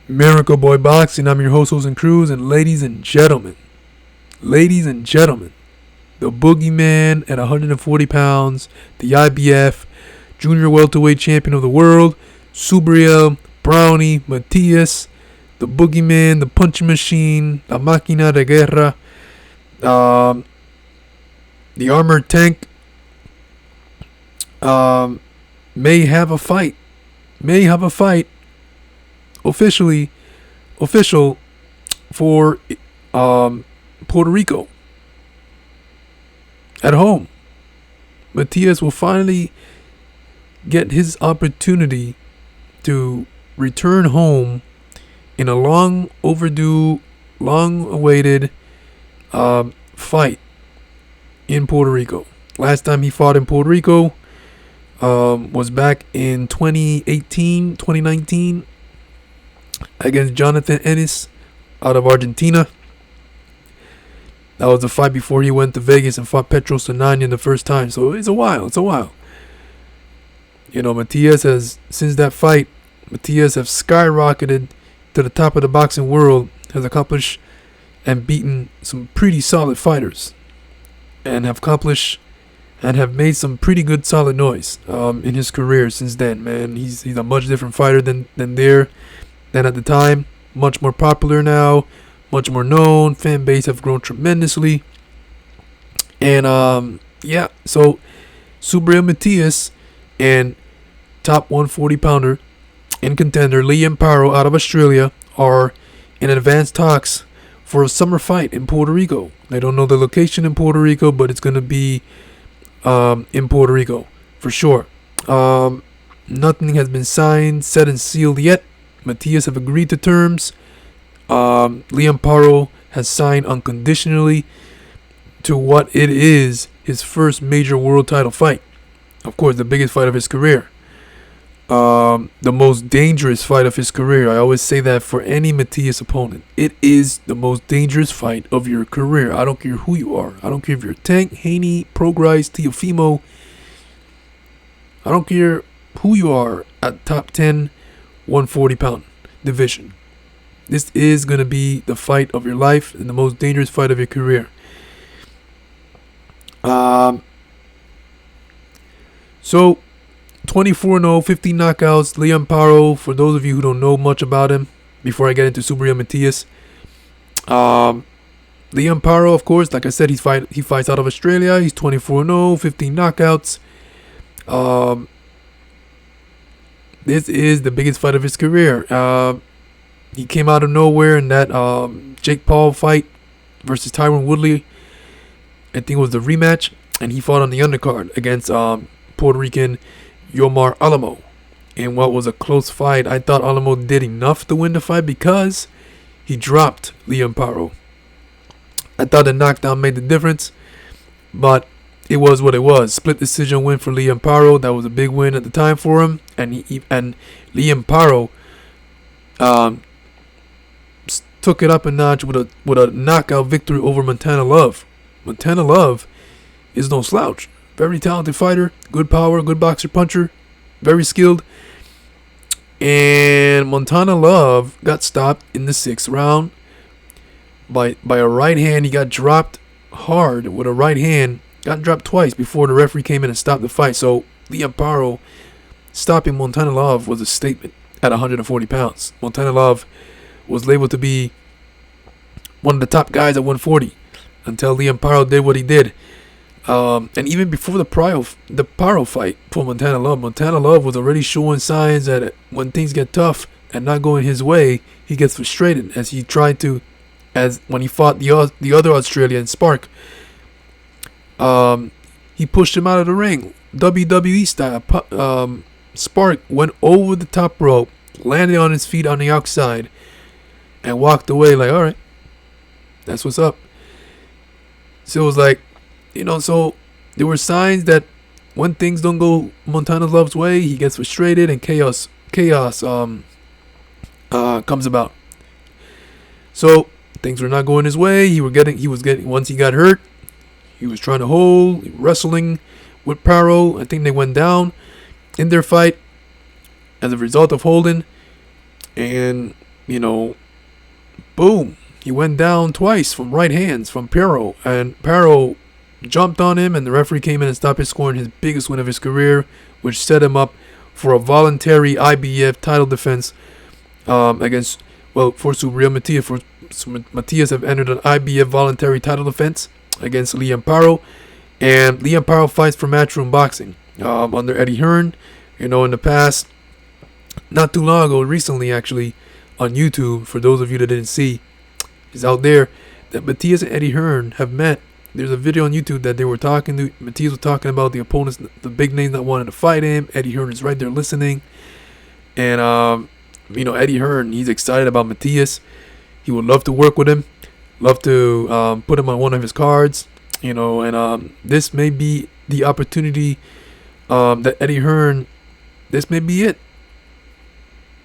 Miracle Boy Boxing. I'm your host, and Cruz, and ladies and gentlemen, the boogeyman at 140 pounds, the IBF junior welterweight champion of the world, Subriel Matias, the boogeyman, the punching machine, la máquina de guerra, the armored tank, may have a fight official for Puerto Rico at home. Matias will finally get his opportunity to return home in a long overdue, long awaited fight in Puerto Rico. Last time he fought in Puerto Rico was back in 2019 against Jonathan Ennis out of Argentina. That was the fight before he went to Vegas and fought Petro Sananian the first time. So it's a while. You know, Matias has, since that fight, Matias have skyrocketed to the top of the boxing world, has accomplished and beaten some pretty solid fighters, and have made some pretty good solid noise in his career since then, man. He's a much different fighter than at the time. Much more popular now, much more known. Fan base have grown tremendously. And so Subriel Matias and top 140 pounder and contender Liam Paro out of Australia are in advanced talks for a summer fight in Puerto Rico. They don't know the location in Puerto Rico, but it's going to be in Puerto Rico for sure. Nothing has been signed, set, and sealed yet. Matias have agreed to terms. Liam Paro has signed unconditionally to what it is his first major world title fight. Of course, the biggest fight of his career. The most dangerous fight of his career. I always say that for any Matias opponent. It is the most dangerous fight of your career. I don't care who you are. I don't care if you're Tank, Haney, Progrise, Teofimo. I don't care who you are at top 10, 140 pound division. This is going to be the fight of your life and the most dangerous fight of your career. So 24-0, 15 knockouts. Liam Paro, for those of you who don't know much about him, before I get into Subriel Matias. Liam Paro, of course, like I said, he fights out of Australia. He's 24-0, 15 knockouts. This is the biggest fight of his career. He came out of nowhere in that Jake Paul fight versus Tyron Woodley. I think it was the rematch, and he fought on the undercard against Puerto Rican Yomar Alamo in what was a close fight. I thought Alamo did enough to win the fight because he dropped Liam Paro. I thought the knockdown made the difference, but it was what it was. Split decision win for Liam Paro. That was a big win at the time for him, and Liam Paro took it up a notch with a knockout victory over Montana Love. Montana Love is no slouch. Very talented fighter, good power, good boxer puncher, very skilled. And Montana Love got stopped in the 6th round by a right hand. He got dropped hard with a right hand. Got dropped twice before the referee came in and stopped the fight. So Liam Paro stopping Montana Love was a statement at 140 pounds. Montana Love was labeled to be one of the top guys at 140 until Liam Paro did what he did. And even before the Paro fight for Montana Love was already showing signs that when things get tough and not going his way, he gets frustrated, as he tried to, as when he fought the other Australian, Spark. He pushed him out of the ring, WWE style. Spark went over the top rope, landed on his feet on the outside, and walked away like, all right, that's what's up. So it was like, so there were signs that when things don't go Montana Love's way, he gets frustrated and chaos comes about. So things were not going his way. He was getting once he got hurt, he was trying to hold, wrestling with Paro. I think they went down in their fight as a result of holding, and you know, boom, he went down twice from right hands from Paro, and Paro jumped on him, and the referee came in and stopped his scoring his biggest win of his career, which set him up for a voluntary IBF title defense against, well, for Subriel Matias. Matias have entered an IBF voluntary title defense against Liam Paro, and Liam Paro fights for Matchroom Boxing under Eddie Hearn. You know, in the past, not too long ago, recently actually, on YouTube, for those of you that didn't see, is out there, that Matias and Eddie Hearn have met. There's a video on YouTube that they were talking to, Matias was talking about the opponents, the big names that wanted to fight him. Eddie Hearn is right there listening. And, you know, Eddie Hearn, he's excited about Matias. He would love to work with him, love to put him on one of his cards, you know, and this may be the opportunity that Eddie Hearn, this may be it.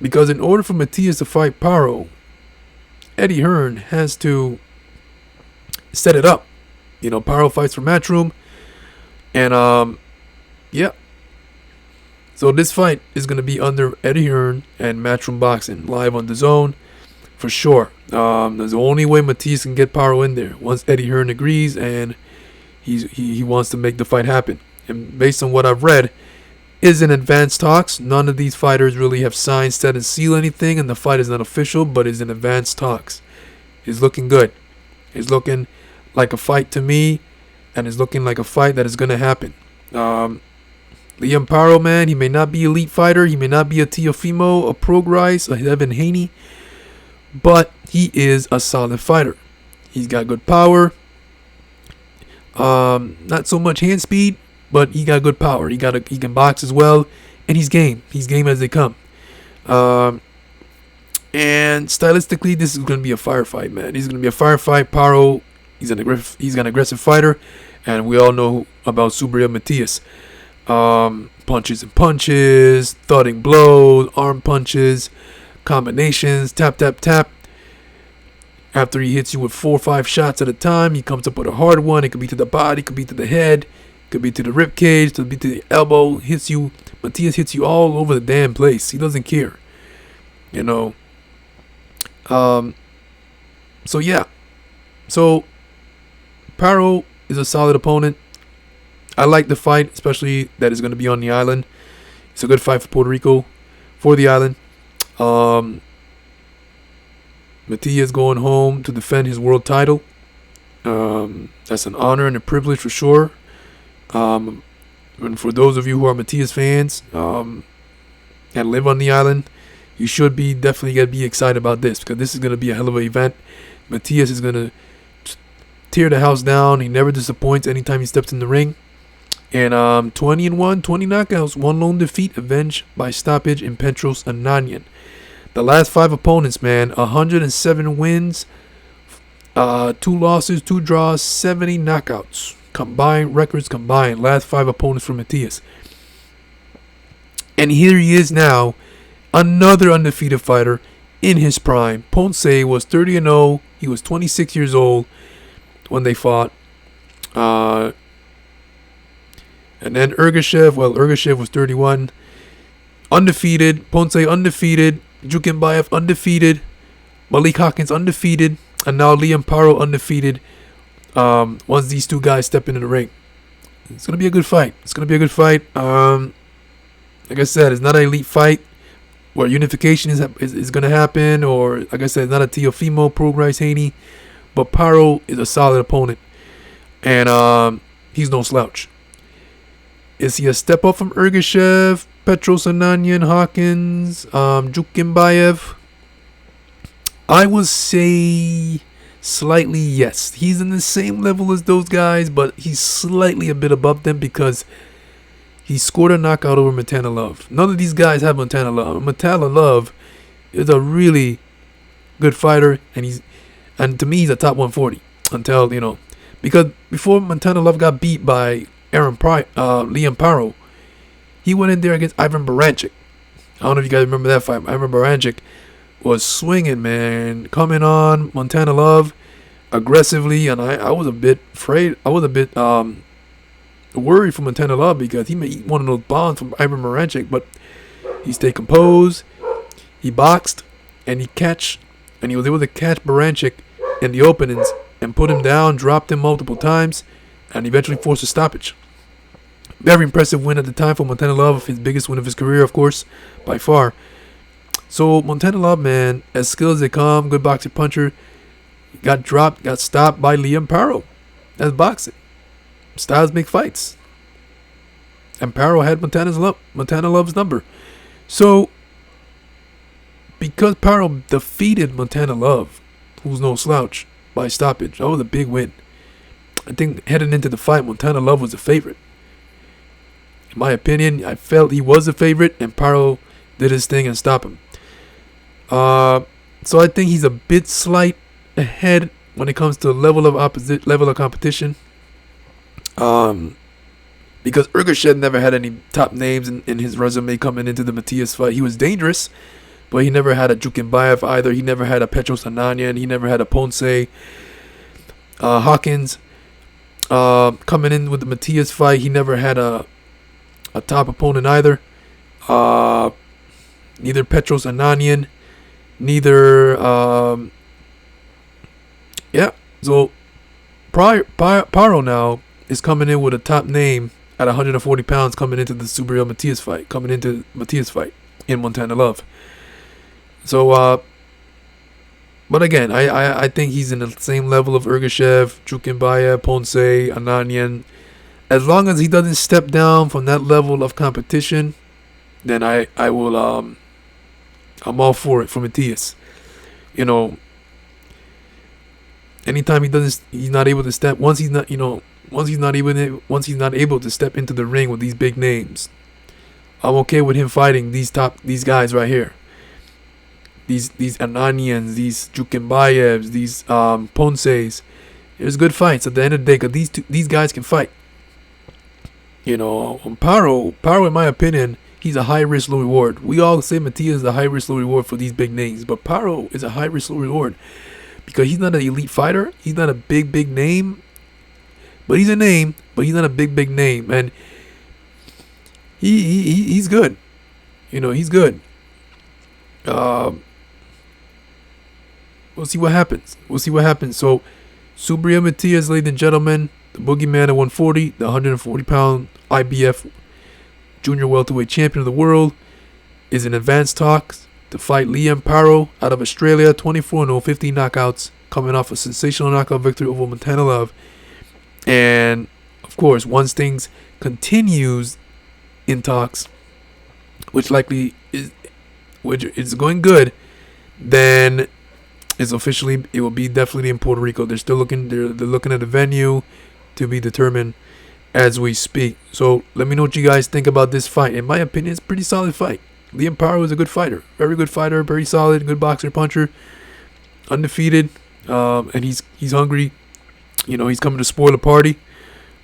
Because in order for Matias to fight Paro, Eddie Hearn has to set it up. You know, Paro fights for Matchroom, and yeah. So this fight is going to be under Eddie Hearn and Matchroom Boxing, live on DAZN, for sure. There's the only way Matias can get Paro in there, once Eddie Hearn agrees and he wants to make the fight happen. And based on what I've read, is in advanced talks. None of these fighters really have signed, set, and seal anything, and the fight is not official, but is in advanced talks. It's looking good. It's looking like a fight to me, and it's looking like a fight that is going to happen. Liam Paro, man, he may not be an elite fighter, he may not be a Teofimo, a Prograis, a Evan Haney, but he is a solid fighter. He's got good power, not so much hand speed, but he got good power. He can box as well, and he's game. He's game as they come. And stylistically, this is going to be a firefight, man. He's going to be a firefight. Paro, he's an aggressive fighter, and we all know about Subriel Matias. Punches and punches, thudding blows, arm punches, combinations, tap, tap, tap. After he hits you with 4 or 5 shots at a time, he comes up with a hard one. It could be to the body, could be to the head, could be to the rib cage, could be to the elbow. Matias hits you all over the damn place. He doesn't care, you know. So yeah. So Paro is a solid opponent. I like the fight, especially that is going to be on the island. It's a good fight for Puerto Rico, for the island. Matias going home to defend his world title. That's an honor and a privilege for sure. And for those of you who are Matias fans and live on the island, you should be definitely be excited about this, because this is going to be a hell of an event. Matias is going to tear the house down. He never disappoints anytime he steps in the ring. And 20-1, 20 knockouts, 1 lone defeat, avenged by stoppage in Petros Ananyan. The last 5 opponents, man, 107 wins, 2 losses, 2 draws, 70 knockouts. Records combined. Last 5 opponents for Matias. And here he is now, another undefeated fighter in his prime. Ponce was 30-0. He was 26 years old when they fought. And then Ergashev was 31. Undefeated. Ponce undefeated. Jukinbayev undefeated. Malik Hawkins undefeated. And now Liam Paro undefeated. Once these 2 guys step into the ring, it's going to be a good fight. Like I said, it's not an elite fight where unification is going to happen, or like I said, it's not a Teofimo, Prograis, Haney, but Paro is a solid opponent, and he's no slouch. Is he a step up from Ergashev, Petros Ananyan, Hawkins, Jukinbayev? I would say slightly yes. He's in the same level as those guys, but he's slightly a bit above them because he scored a knockout over Montana Love. None of these guys have Montana Love. Montana Love is a really good fighter, and to me he's a top 140 until, you know, because before Montana Love got beat by Liam Paro, he went in there against Ivan Baranchik. I don't know if you guys remember that fight. Ivan Baranchik was swinging, man, coming on Montana Love aggressively, and I was a bit afraid. I was a bit worried for Montana Love because he may eat one of those bombs from Ivan Baranchik, but he stayed composed. He boxed, and he was able to catch Baranchik in the openings and put him down, dropped him multiple times, and eventually forced a stoppage. Very impressive win at the time for Montana Love, his biggest win of his career, of course, by far. So Montana Love, man, as skilled as they come, good boxer puncher, got dropped, got stopped by Liam Paro. That's boxing. Styles make fights. And Paro had Montana Love's number. So, because Paro defeated Montana Love, who's no slouch, by stoppage, that was a big win. I think heading into the fight, Montana Love was the favorite. In my opinion, I felt he was the favorite, and Paro did his thing and stopped him. So I think he's a bit slight ahead when it comes to level of competition. Because Ergashev never had any top names in his resume coming into the Matias fight. He was dangerous, but he never had a Jukimbayev either. He never had a Petros Ananyan. He never had a Ponce. Hawkins, coming in with the Matias fight, he never had a top opponent either. Neither Petros Ananyan, neither so Paro now is coming in with a top name at 140 pounds coming into the Subriel Matias fight, in Montana Love. So but again, I think he's in the same level of Ergashev, Jukimbayev, Ponce, Ananyan. As long as he doesn't step down from that level of competition, then I will I'm all for it for Matias. You know, anytime he's not able to step, once he's not able to step into the ring with these big names, I'm okay with him fighting these guys right here. These Ananians, these Jukimbayevs, these Ponces. There's good fights at the end of the day because these guys can fight. You know, Paro, in my opinion, he's a high risk, low reward. We all say Matias is a high risk, low reward for these big names, but Paro is a high risk, low reward because he's not an elite fighter. He's not a big name, but he's a name. But he's not a big name, and he's good. You know, he's good. We'll see what happens. So, Subriel Matias, ladies and gentlemen, the boogeyman at 140, the 140-pound IBF junior welterweight champion of the world, is in advanced talks to fight Liam Paro out of Australia, 24-0, 15 knockouts, coming off a sensational knockout victory over Montana Love. And, of course, once things continues in talks, which is going good, then it will be definitely in Puerto Rico. They're still looking at the venue to be determined as we speak. So let me know what you guys think about this fight. In my opinion, it's a pretty solid fight. Liam Paro is a good fighter, very good fighter, very solid, good boxer, puncher, undefeated, and he's hungry. You know, he's coming to spoil the party.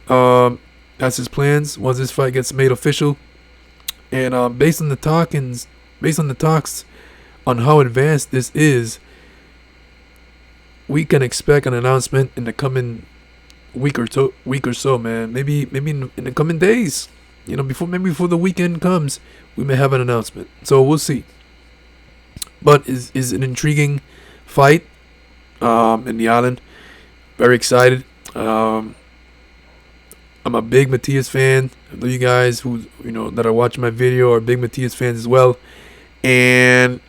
That's his plans once this fight gets made official. And based on the talks on how advanced this is, we can expect an announcement in the coming week or so, man. Maybe in the coming days. You know, before the weekend comes, we may have an announcement. So we'll see. But is an intriguing fight in the island. Very excited. I'm a big Matias fan. I know you guys that are watching my video are big Matias fans as well. And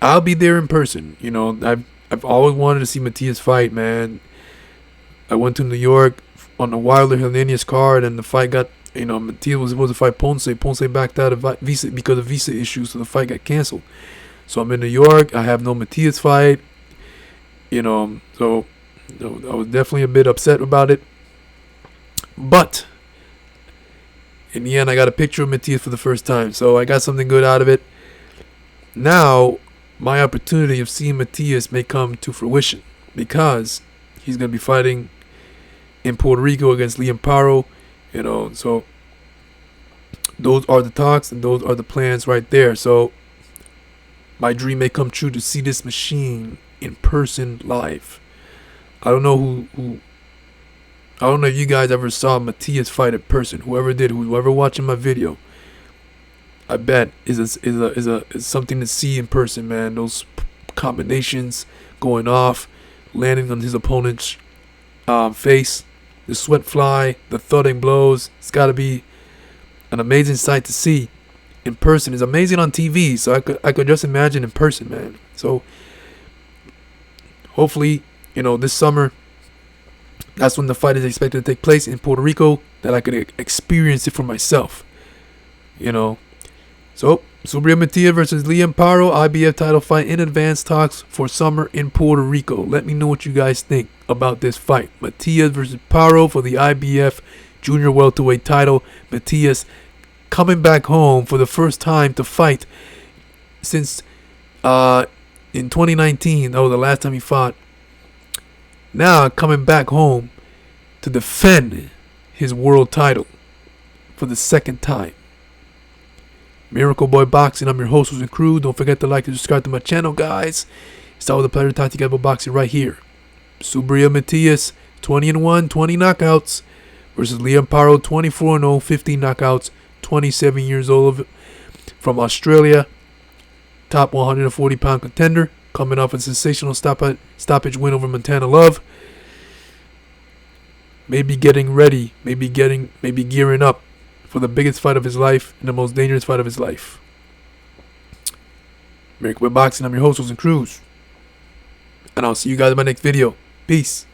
I'll be there in person. You know, I've always wanted to see Matias fight, man. I went to New York on the Wilder Hernandez card, and the fight got, Matias was supposed to fight Ponce. Ponce backed out of visa because of visa issues, so the fight got canceled. So I'm in New York. I have no Matias fight. So I was definitely a bit upset about it. But in the end, I got a picture of Matias for the first time, so I got something good out of it. Now, my opportunity of seeing Matias may come to fruition because he's going to be fighting in Puerto Rico against Liam Paro. So those are the talks and those are the plans right there. So my dream may come true to see this machine in person live. I don't know I don't know if you guys ever saw Matias fight in person. Whoever watching my video, I bet is something to see in person, man. Those combinations going off, landing on his opponent's face, the sweat fly, the thudding blows. It's got to be an amazing sight to see in person. It's amazing on TV, so I could just imagine in person, man. So hopefully, this summer, that's when the fight is expected to take place in Puerto Rico, that I could experience it for myself. So Subriel Matias versus Liam Paro, IBF title fight in advance talks for summer in Puerto Rico. Let me know what you guys think about this fight. Matias versus Paro for the IBF junior welterweight title. Matias coming back home for the first time to fight since in 2019. That was the last time he fought. Now coming back home to defend his world title for the second time. Miracle Boy Boxing, I'm your host, and crew. Don't forget to like and subscribe to my channel, guys. It's always a pleasure to talk to you guys about boxing right here. Subriel Matias, 20-1, 20 knockouts, versus Liam Paro, 24-0, 15 knockouts, 27 years old, from Australia. Top 140-pound contender, coming off a sensational stoppage win over Montana Love. Maybe getting ready, maybe gearing up for the biggest fight of his life and the most dangerous fight of his life. Miracle Boy Boxing, I'm your host, and Cruz. And I'll see you guys in my next video. Peace.